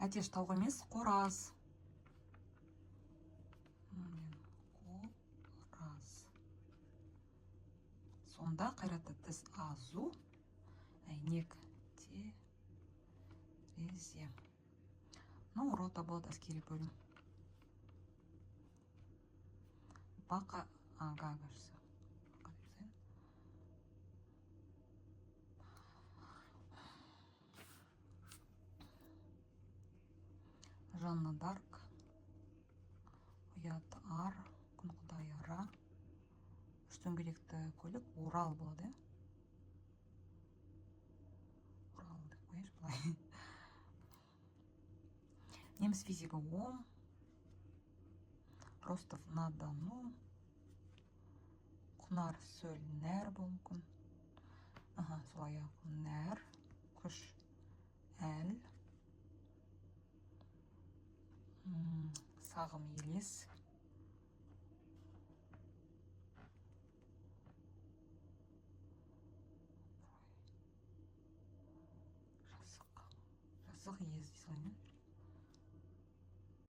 Әтеш тауық емес, қораз. Қораз. Сонда қайратты тіс азу. Әйнек терезе. Ну, рота болады әскери бөлім. Бақа, кажется. Жанна Дарк. Ұят ар. Күн құдай ара. Үш дөңгелекті көлік Урал болады. Урал деп қояйыншы былай. Неміс физигі Ом. Ростов на Дону. Құнар сөл нәр болмыкын. Солай нәр. Күш әл. Сағым елес. Жазық ез дейсің.